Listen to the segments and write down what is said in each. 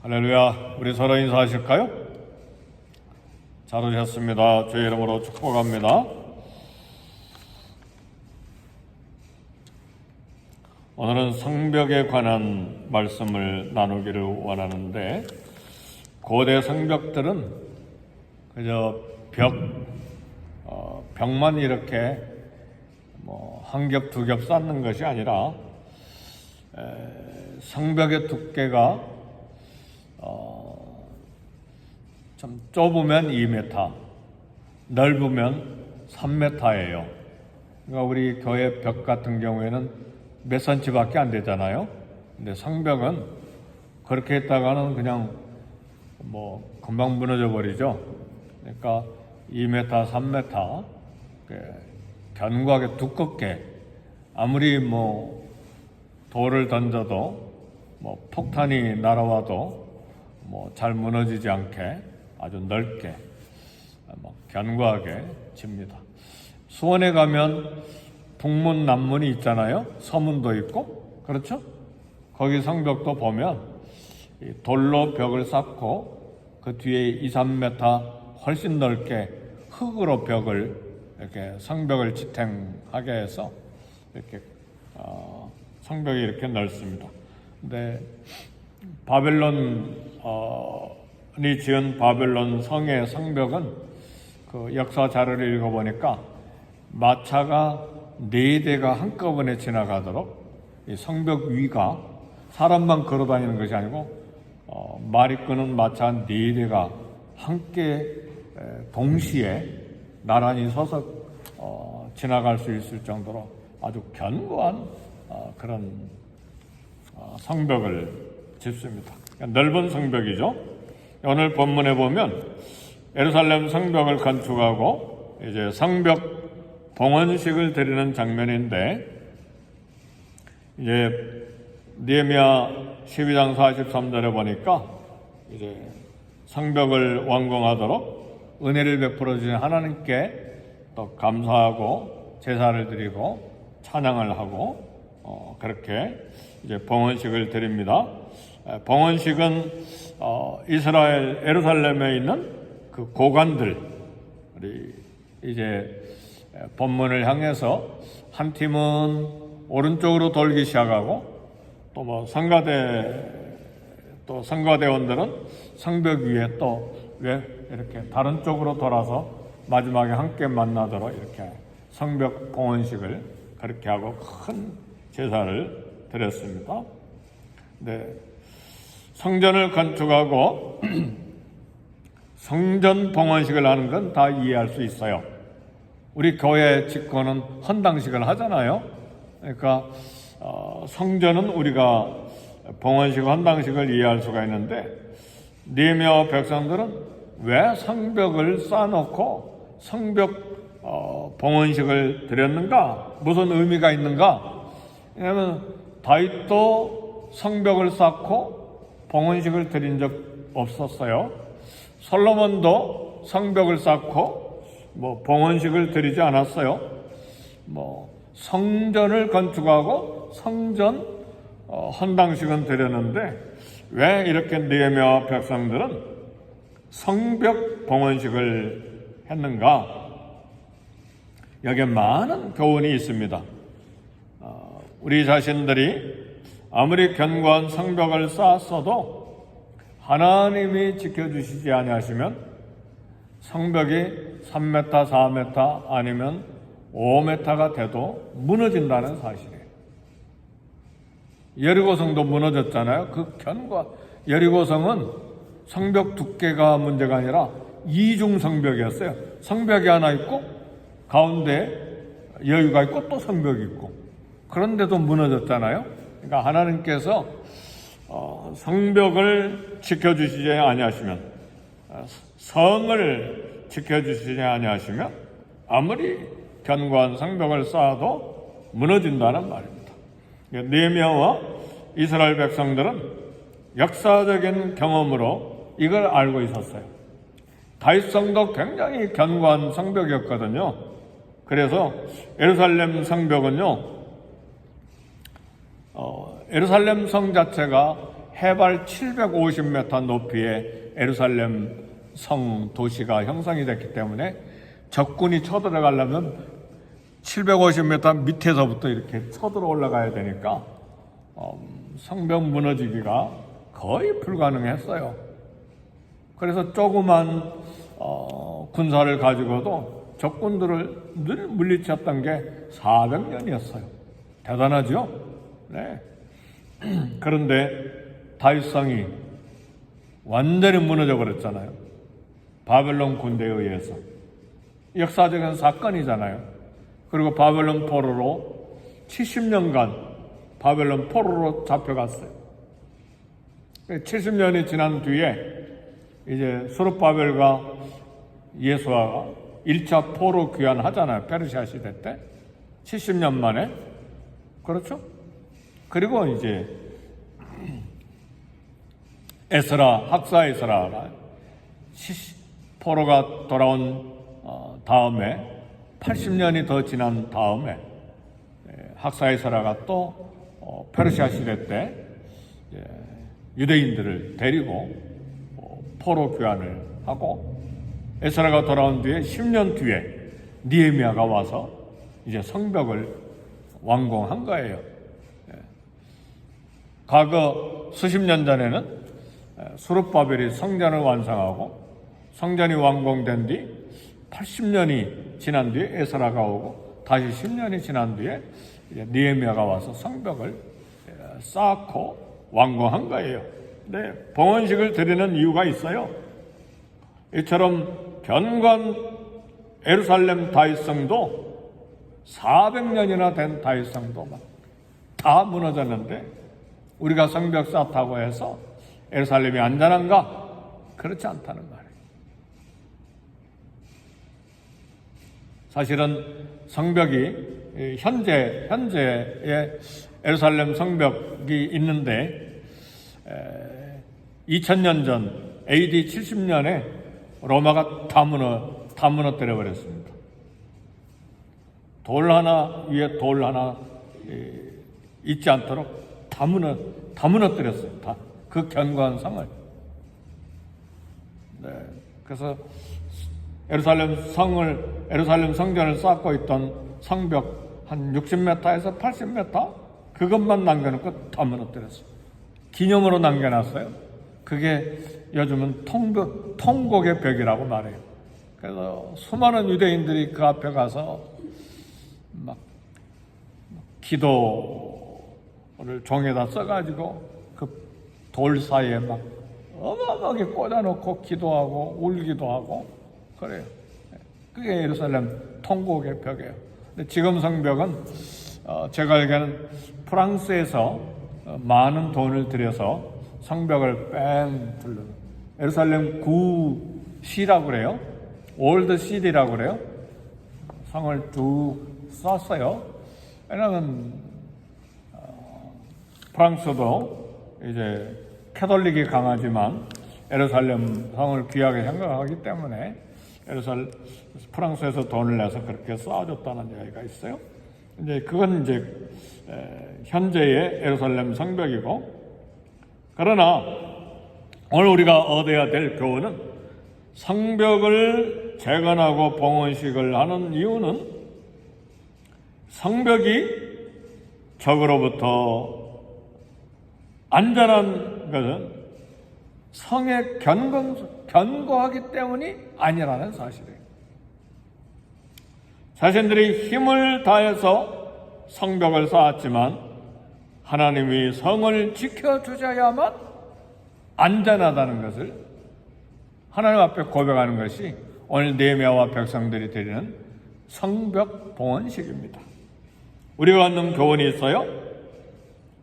할렐루야. 우리 서로 인사하실까요? 잘 오셨습니다. 주의 이름으로 축복합니다. 오늘은 성벽에 관한 말씀을 나누기를 원하는데, 고대 성벽들은 그저 벽만 이렇게 한 겹, 두 겹 쌓는 것이 아니라 성벽의 두께가 좀 좁으면 2m, 넓으면 3m예요. 그러니까 우리 교회 벽 같은 경우에는 몇 cm밖에 안 되잖아요. 근데 성벽은 그렇게 했다가는 그냥 금방 무너져 버리죠. 그러니까 2m, 3m 견고하게 두껍게, 아무리 돌을 던져도 폭탄이 날아와도 잘 무너지지 않게 아주 넓게 견고하게 집니다. 수원에 가면 북문 남문이 있잖아요. 서문도 있고, 그렇죠? 거기 성벽도 보면 돌로 벽을 쌓고 그 뒤에 2, 3m 훨씬 넓게 흙으로 벽을 이렇게 성벽을 지탱하게 해서 이렇게 성벽이 이렇게 넓습니다. 근데 바벨론이 지은 바벨론 성의 성벽은 그 역사 자료를 읽어보니까 마차가 4대가 한꺼번에 지나가도록 이 성벽 위가 사람만 걸어다니는 것이 아니고 말이 끄는 마차 4대가 함께 동시에 나란히 서서 지나갈 수 있을 정도로 아주 견고한 그런 성벽을 짓습니다. 넓은 성벽이죠. 오늘 본문에 보면 예루살렘 성벽을 건축하고 이제 성벽 봉헌식을 드리는 장면인데, 이제 느헤미야 12장 43절에 보니까 이제 성벽을 완공하도록 은혜를 베풀어 주신 하나님께 또 감사하고 제사를 드리고 찬양을 하고 그렇게 이제 봉헌식을 드립니다. 봉헌식은 이스라엘 예루살렘에 있는 그 고관들, 우리 이제 본문을 향해서 한 팀은 오른쪽으로 돌기 시작하고 또 성가대원들은 성벽 위에 또 왜 이렇게 다른 쪽으로 돌아서 마지막에 함께 만나도록 이렇게 성벽 봉헌식을 그렇게 하고 큰 제사를 드렸습니다. 네, 성전을 건축하고 성전 봉헌식을 하는 건 다 이해할 수 있어요. 우리 교회 집권은 헌당식을 하잖아요. 그러니까 성전은 우리가 봉헌식, 헌당식을 이해할 수가 있는데, 느헤미야 백성들은 왜 성벽을 쌓아놓고 성벽 봉헌식을 드렸는가? 무슨 의미가 있는가? 왜냐하면 다윗도 성벽을 쌓고 봉헌식을 드린 적 없었어요. 솔로몬도 성벽을 쌓고 봉헌식을 드리지 않았어요. 성전을 건축하고 성전 헌당식은 드렸는데, 왜 이렇게 느헤미야 백성들은 성벽 봉헌식을 했는가? 여기에 많은 교훈이 있습니다. 우리 자신들이 아무리 견고한 성벽을 쌓았어도 하나님이 지켜주시지 아니하시면 성벽이 3m, 4m 아니면 5m가 돼도 무너진다는 사실이에요. 여리고성도 무너졌잖아요. 그 견고한 여리고성은 성벽 두께가 문제가 아니라 이중 성벽이었어요. 성벽이 하나 있고 가운데 여유가 있고 또 성벽이 있고, 그런데도 무너졌잖아요. 그러니까 하나님께서 성벽을 지켜주시지 아니하시면, 성을 지켜주시지 아니하시면 아무리 견고한 성벽을 쌓아도 무너진다는 말입니다. 느헤미야와 이스라엘 백성들은 역사적인 경험으로 이걸 알고 있었어요. 다윗성도 굉장히 견고한 성벽이었거든요. 그래서 예루살렘 성벽은요, 예루살렘 성 자체가 해발 750m 높이의 예루살렘 성 도시가 형성이 됐기 때문에 적군이 쳐들어가려면 750m 밑에서부터 이렇게 쳐들어 올라가야 되니까 성벽 무너지기가 거의 불가능했어요. 그래서 조그만 군사를 가지고도 적군들을 늘 물리쳤던 게 400년이었어요. 대단하죠? 네. 그런데 다윗성이 완전히 무너져 버렸잖아요. 바벨론 군대에 의해서. 역사적인 사건이잖아요. 그리고 바벨론 포로로 70년간 바벨론 포로로 잡혀갔어요. 70년이 지난 뒤에 이제 스룹바벨과 예수아가 1차 포로 귀환하잖아요. 페르시아 시대 때 70년 만에. 그렇죠? 그리고 이제 학사 에스라가 포로가 돌아온 다음에 80년이 더 지난 다음에 학사 에스라가 또 페르시아 시대 때 유대인들을 데리고 포로 귀환을 하고 에스라가 돌아온 뒤에 10년 뒤에 느헤미야가 와서 이제 성벽을 완공한 거예요. 과거 수십 년 전에는 스룹바벨이 성전을 완성하고 성전이 완공된 뒤 80년이 지난 뒤에 에스라가 오고 다시 10년이 지난 뒤에 느헤미야가 와서 성벽을 쌓고 완공한 거예요. 네, 봉헌식을 드리는 이유가 있어요. 이처럼 견고한 예루살렘 다윗성도 400년이나 된 다윗성도 막 다 무너졌는데 우리가 성벽 쌓다고 해서 예루살렘이 안전한가? 그렇지 않다는 말이에요. 사실은 성벽이 현재의 예루살렘 성벽이 있는데 2000년 전 AD 70년에 로마가 다 무너뜨려 버렸습니다. 돌 하나 위에 돌 하나 있지 않도록 다 무너뜨렸어요. 다 그 견고한 성을. 네, 그래서 예루살렘 성전을 쌓고 있던 성벽 한 60m에서 80m 그것만 남겨놓고 다 무너뜨렸어요. 기념으로 남겨놨어요. 그게 요즘은 통곡의 벽이라고 말해요. 그래서 수많은 유대인들이 그 앞에 가서 막 기도를 종에다 써가지고 그 돌 사이에 막 어마어마하게 꽂아놓고 기도하고 울기도 하고 그래요. 그게 예루살렘 통곡의 벽이에요. 근데 지금 성벽은 제가 알기에는 프랑스에서 많은 돈을 들여서 성벽을 뺑 둘러요. 예루살렘 구시라고 그래요. 올드 시티라고 그래요. 성을 쭉 쌌어요. 왜냐하면 프랑스도 이제 캐톨릭이 강하지만 예루살렘 성을 귀하게 생각하기 때문에 프랑스에서 돈을 내서 그렇게 쌓아줬다는 이야기가 있어요. 이제 그건 이제 현재의 예루살렘 성벽이고, 그러나 오늘 우리가 얻어야 될 교훈은 성벽을 재건하고 봉헌식을 하는 이유는 성벽이 적으로부터 안전한 것은 성에 견고하기 때문이 아니라는 사실이에요. 자신들이 힘을 다해서 성벽을 쌓았지만 하나님이 성을 지켜주셔야만 안전하다는 것을 하나님 앞에 고백하는 것이 오늘 느헤미야와 백성들이 드리는 성벽 봉헌식입니다. 우리가 얻는 교훈이 있어요.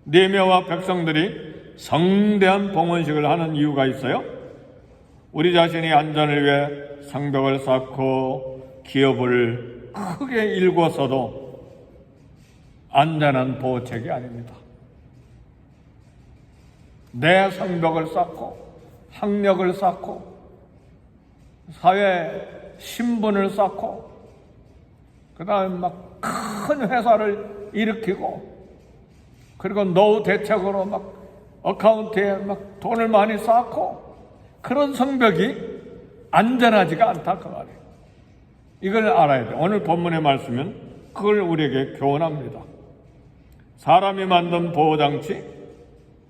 느헤미야와 백성들이 성대한 봉헌식을 하는 이유가 있어요. 우리 자신이 안전을 위해 성벽을 쌓고 기업을 크게 일궈서도 안전한 보호책이 아닙니다. 내 성벽을 쌓고 학력을 쌓고 사회 신분을 쌓고 그 다음에 막 큰 회사를 일으키고 그리고 노후 대책으로 막 어카운트에 막 돈을 많이 쌓고 그런 성벽이 안전하지가 않다 그 말이에요. 이걸 알아야 돼. 오늘 본문의 말씀은 그걸 우리에게 교훈합니다. 사람이 만든 보호장치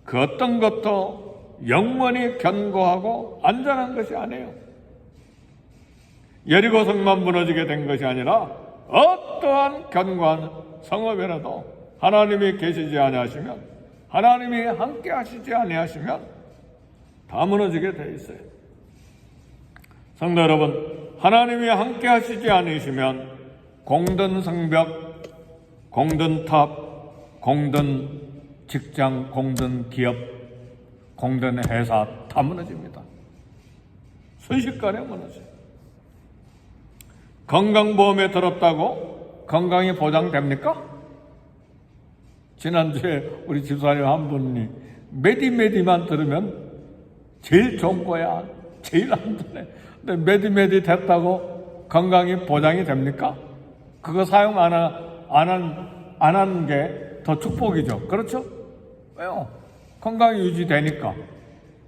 그 어떤 것도 영원히 견고하고 안전한 것이 아니에요. 여리고성만 무너지게 된 것이 아니라 어떠한 견고한 성읍이라도 하나님이 계시지 아니하시면, 하나님이 함께 하시지 아니하시면 다 무너지게 돼 있어요. 성도 여러분, 하나님이 함께 하시지 않으시면 공든 성벽, 공든 탑, 공든 직장, 공든 기업, 공든 회사 다 무너집니다. 순식간에 무너져요. 건강보험에 들었다고 건강이 보장됩니까? 지난주에 우리 집사님 한 분이 메디메디만 들으면 제일 좋은 거야, 제일 안전해. 근데 메디메디 됐다고 건강이 보장이 됩니까? 그거 사용 안 하는 게 더 축복이죠. 그렇죠? 왜요? 건강이 유지되니까.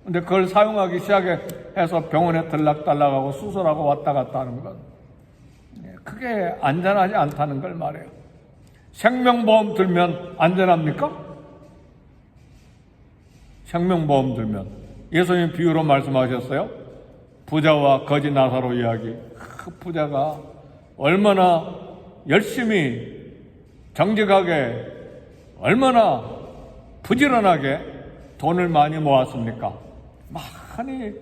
근데 그걸 사용하기 시작해서 병원에 들락달락하고 수술하고 왔다 갔다 하는 건 그게 안전하지 않다는 걸 말해요. 생명보험 들면 안전합니까? 생명보험 들면 예수님 비유로 말씀하셨어요. 부자와 거지 나사로 이야기. 그 부자가 얼마나 열심히 정직하게 얼마나 부지런하게 돈을 많이 모았습니까? 많이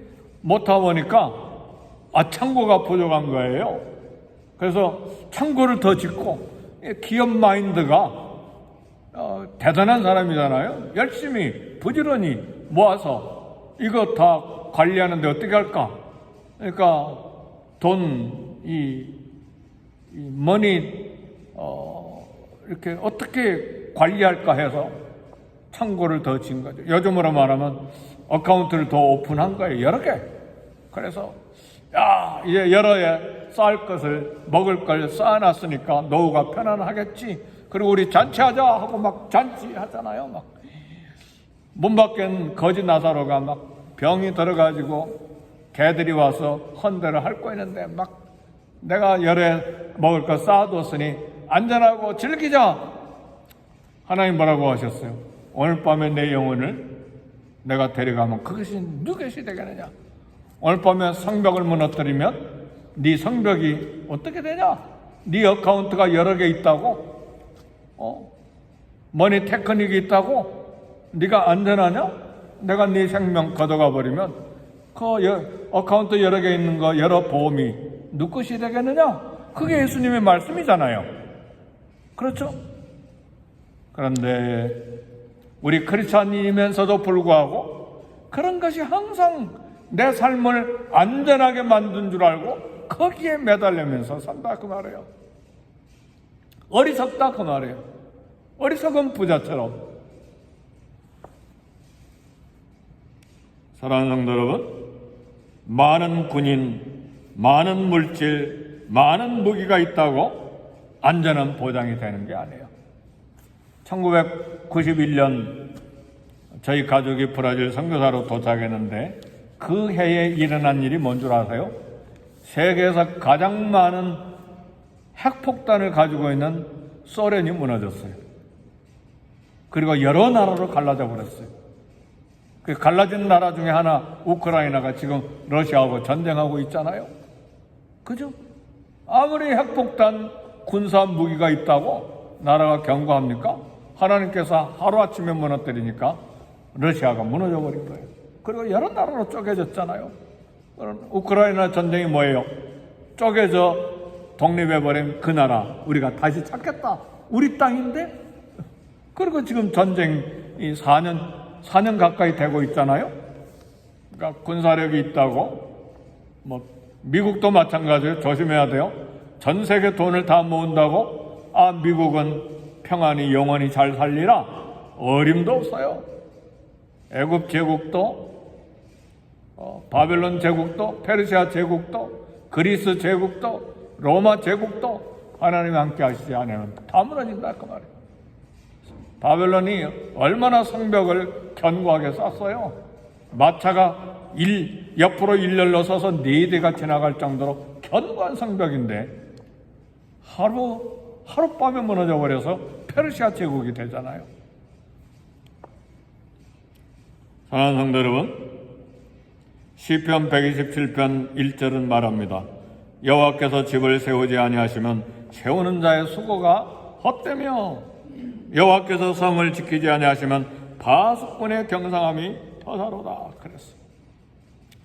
모다 보니까 창고가 부족한 거예요. 그래서 창고를 더 짓고, 기업 마인드가 대단한 사람이잖아요. 열심히 부지런히 모아서 이거 다 관리하는데 어떻게 할까? 그러니까 머니 이렇게 어떻게 관리할까 해서 창고를 더 진 거죠. 요즘으로 말하면 어카운트를 더 오픈한 거예요. 여러 개. 그래서 이제 여러 해 쌓을 것을, 먹을 걸 쌓아놨으니까 노후가 편안하겠지. 그리고 우리 잔치하자 하고 막 잔치하잖아요. 막 문 밖엔 거지 나사로가 막 병이 들어가지고 개들이 와서 헌대를 핥고 있는데 막 내가 여러 해 먹을 거 쌓아뒀으니 안전하고 즐기자. 하나님 뭐라고 하셨어요? 오늘 밤에 내 영혼을 내가 데려가면 그것이 누구것이 되겠느냐? 오늘 밤에 성벽을 무너뜨리면 네 성벽이 어떻게 되냐? 네 어카운트가 여러 개 있다고? 머니 테크닉이 있다고? 네가 안전하냐? 내가 네 생명 걷어가 버리면 그 어카운트 여러 개 있는 거 여러 보험이 누구 것이 되겠느냐? 그게 예수님의 말씀이잖아요. 그렇죠? 그런데 우리 크리스찬이면서도 불구하고 그런 것이 항상 내 삶을 안전하게 만든 줄 알고 거기에 매달리면서 산다 그 말이에요. 어리석다 그 말이에요. 어리석은 부자처럼. 사랑하는 성도 여러분, 많은 군인, 많은 물질, 많은 무기가 있다고 안전한 보장이 되는 게 아니에요. 1991년 저희 가족이 브라질 선교사로 도착했는데 그 해에 일어난 일이 뭔 줄 아세요? 세계에서 가장 많은 핵폭탄을 가지고 있는 소련이 무너졌어요. 그리고 여러 나라로 갈라져 버렸어요. 그 갈라진 나라 중에 하나 우크라이나가 지금 러시아하고 전쟁하고 있잖아요. 그죠? 아무리 핵폭탄 군사 무기가 있다고 나라가 견고합니까? 하나님께서 하루아침에 무너뜨리니까 러시아가 무너져 버린 거예요. 그리고 여러 나라로 쪼개졌잖아요. 우크라이나 전쟁이 뭐예요? 쪼개져 독립해버린 그 나라 우리가 다시 찾겠다. 우리 땅인데? 그리고 지금 전쟁이 4년 가까이 되고 있잖아요. 그러니까 군사력이 있다고, 미국도 마찬가지예요. 조심해야 돼요. 전 세계 돈을 다 모은다고, 미국은 평안히 영원히 잘 살리라. 어림도 없어요. 애굽 제국도, 바벨론 제국도, 페르시아 제국도, 그리스 제국도, 로마 제국도 하나님이 함께 하시지 않으면 다 무너진다 그 말이에요. 바벨론이 얼마나 성벽을 견고하게 쌓았어요. 마차가 옆으로 일렬로 서서 4대가 지나갈 정도로 견고한 성벽인데 하룻밤에 무너져 버려서 페르시아 제국이 되잖아요. 사랑하는 성도 여러분, 시편 127편 1절은 말합니다. 여호와께서 집을 세우지 아니하시면 세우는 자의 수고가 헛되며 여호와께서 성을 지키지 아니하시면 파수꾼의 경상함이 더사로다 그랬어요.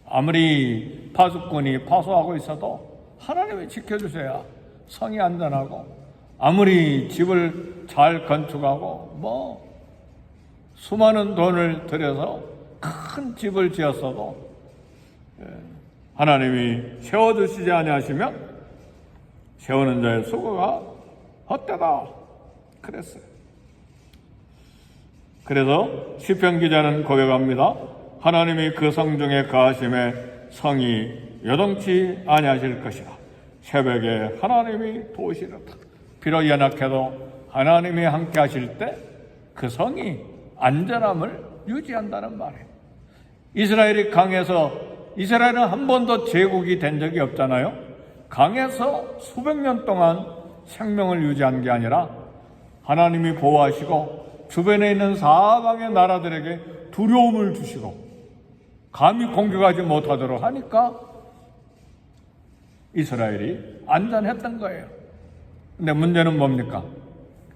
아무리 파수꾼이 파수하고 있어도 하나님이 지켜주셔야 성이 안전하고, 아무리 집을 잘 건축하고 수많은 돈을 들여서 큰 집을 지었어도 하나님이 세워주시지 아니하시면 세우는 자의 수고가 헛되다 그랬어요. 그래서 시편 기자는 고백합니다. 하나님이 그 성 중에 거하심에 성이 요동치 아니하실 것이라. 새벽에 하나님이 도우시리로다. 비록 연약해도 하나님이 함께 하실 때 그 성이 안전함을 유지한다는 말이에요. 이스라엘이 이스라엘은 한 번도 제국이 된 적이 없잖아요. 강에서 수백 년 동안 생명을 유지한 게 아니라 하나님이 보호하시고 주변에 있는 사방의 나라들에게 두려움을 주시고 감히 공격하지 못하도록 하니까 이스라엘이 안전했던 거예요. 근데 문제는 뭡니까?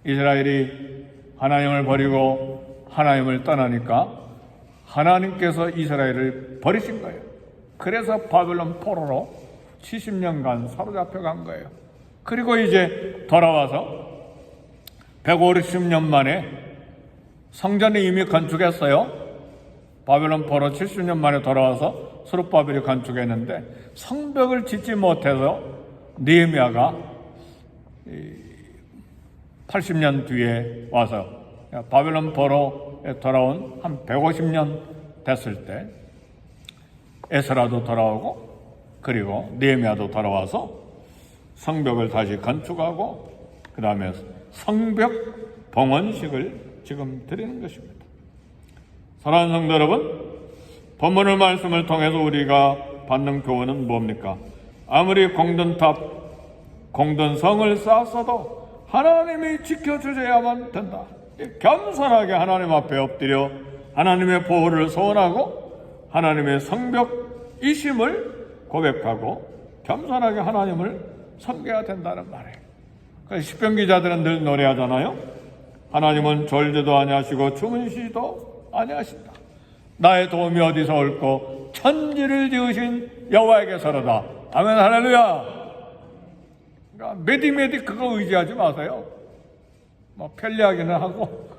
이스라엘이 하나님을 버리고 하나님을 떠나니까 하나님께서 이스라엘을 버리신 거예요. 그래서 바벨론 포로로 70년간 사로잡혀 간 거예요. 그리고 이제 돌아와서 150년 만에 성전을 이미 건축했어요. 바벨론 포로 70년 만에 돌아와서 스룹바벨이 건축했는데 성벽을 짓지 못해서 느헤미야가 80년 뒤에 와서 바벨론 포로에 돌아온 한 150년 됐을 때 에스라도 돌아오고 그리고 느헤미야도 돌아와서 성벽을 다시 건축하고 그 다음에 성벽 봉헌식을 지금 드리는 것입니다. 사랑하는 성도 여러분, 본문의 말씀을 통해서 우리가 받는 교훈은 뭡니까? 아무리 공든성을 쌓았어도 하나님이 지켜주셔야만 된다. 겸손하게 하나님 앞에 엎드려 하나님의 보호를 소원하고 하나님의 성벽이심을 고백하고 겸손하게 하나님을 섬겨야 된다는 말이에요. 그래서 시편 기자들은 늘 노래하잖아요. 하나님은 졸지도 아니하시고 주무시지도 아니하신다. 나의 도움이 어디서 올꼬 천지를 지으신 여호와에게서로다. 아멘 할렐루야. 그러니까 메디메디 그거 의지하지 마세요. 편리하기는 하고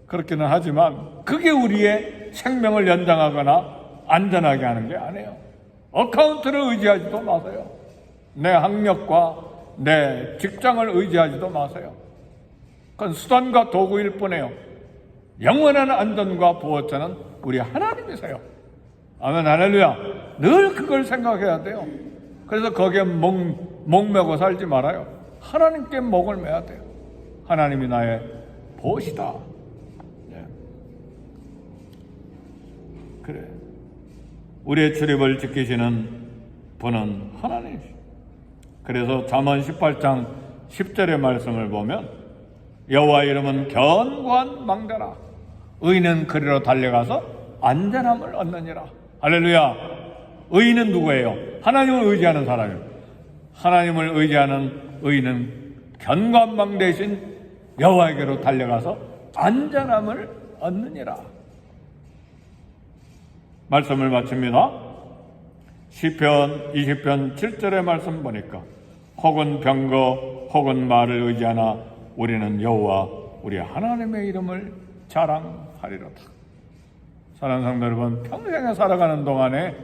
그렇기는 하지만 그게 우리의 생명을 연장하거나 안전하게 하는 게 아니에요. 어카운트를 의지하지도 마세요. 내 학력과 내 직장을 의지하지도 마세요. 그건 수단과 도구일 뿐이에요. 영원한 안전과 보호자는 우리 하나님이세요. 아멘 할렐루야. 늘 그걸 생각해야 돼요. 그래서 거기에 목매고 살지 말아요. 하나님께 목을 매야 돼요. 하나님이 나의 보호시다. 네. 그래. 우리의 출입을 지키시는 분은 하나님이시죠. 그래서 잠언 18장 10절의 말씀을 보면 여호와 이름은 견고한 망대라. 의인은 그리로 달려가서 안전함을 얻느니라. 할렐루야. 의인은 누구예요? 하나님을 의지하는 사람이에요. 하나님을 의지하는 의인은 견고한 망대이신 여호와에게로 달려가서 안전함을 얻느니라. 말씀을 마칩니다. 시편 20편 7절의 말씀 보니까 혹은 병거 혹은 말을 의지하나 우리는 여호와 우리 하나님의 이름을 자랑하리로다. 사랑하는 성도 여러분, 평생에 살아가는 동안에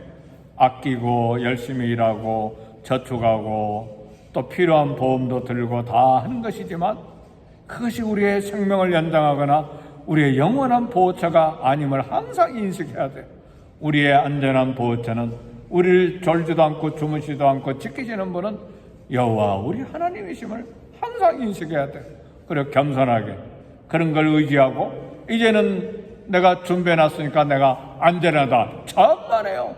아끼고 열심히 일하고 저축하고 또 필요한 보험도 들고 다 하는 것이지만 그것이 우리의 생명을 연장하거나 우리의 영원한 보호처가 아님을 항상 인식해야 돼요. 우리의 안전한 보호처는 우리를 졸지도 않고 주무시지도 않고 지키시는 분은 여호와 우리 하나님이심을 항상 인식해야 돼요. 그리고 겸손하게 그런 걸 의지하고 이제는 내가 준비해놨으니까 내가 안전하다. 참만해요.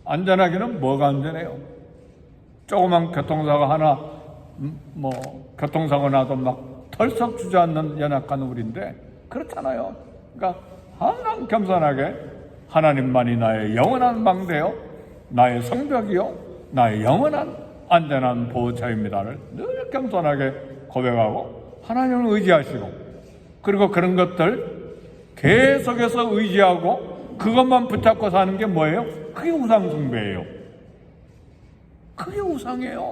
안전하기는 뭐가 안전해요? 조그만 교통사고 하나 교통사고 나도 막 털썩 주저앉는 연약한 우리인데 그렇잖아요. 그러니까 항상 겸손하게 하나님만이 나의 영원한 방대요, 나의 성벽이요, 나의 영원한 안전한 보호자입니다를 늘 겸손하게 고백하고 하나님을 의지하시고, 그리고 그런 것들 계속해서 의지하고 그것만 붙잡고 사는 게 뭐예요? 그게 우상숭배예요. 그게 우상이에요.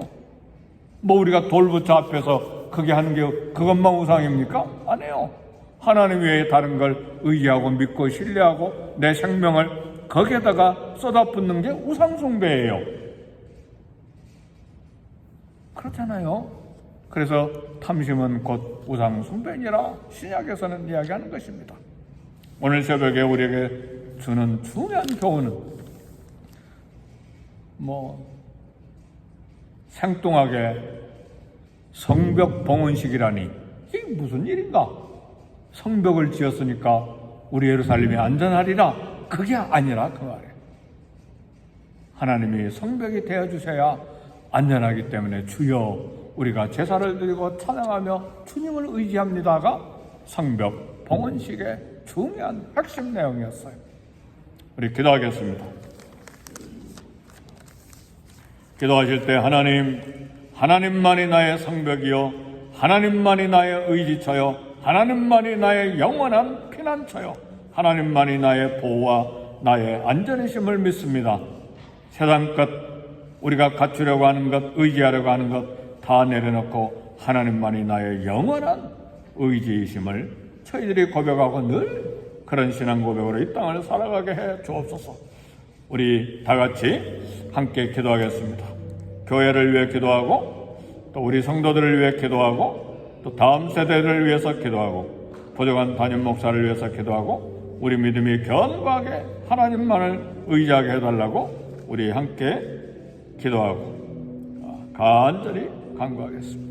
우리가 돌부처 앞에서 그게 하는 게 그것만 우상입니까? 아니에요. 하나님 외에 다른 걸 의지하고 믿고 신뢰하고 내 생명을 거기에다가 쏟아붓는 게 우상숭배예요. 그렇잖아요. 그래서 탐심은 곧 우상숭배니라 신약에서는 이야기하는 것입니다. 오늘 새벽에 우리에게 주는 중요한 교훈은 생뚱하게 성벽 봉헌식이라니 이게 무슨 일인가? 성벽을 지었으니까 우리 예루살렘이 안전하리라, 그게 아니라 그 말이에요. 하나님이 성벽이 되어주셔야 안전하기 때문에 주여 우리가 제사를 드리고 찬양하며 주님을 의지합니다가 성벽 봉헌식의 중요한 핵심 내용이었어요. 우리 기도하겠습니다. 기도하실 때 하나님만이 나의 성벽이요, 하나님만이 나의 의지처요, 하나님만이 나의 영원한 피난처요, 하나님만이 나의 보호와 나의 안전이심을 믿습니다. 세상 것, 우리가 갖추려고 하는 것, 의지하려고 하는 것 다 내려놓고 하나님만이 나의 영원한 의지이심을 저희들이 고백하고 늘 그런 신앙 고백으로 이 땅을 살아가게 해 주옵소서. 우리 다 같이 함께 기도하겠습니다. 교회를 위해 기도하고, 또 우리 성도들을 위해 기도하고, 또 다음 세대를 위해서 기도하고, 부족한 담임 목사를 위해서 기도하고, 우리 믿음이 견고하게 하나님만을 의지하게 해달라고 우리 함께 기도하고 간절히 간구하겠습니다.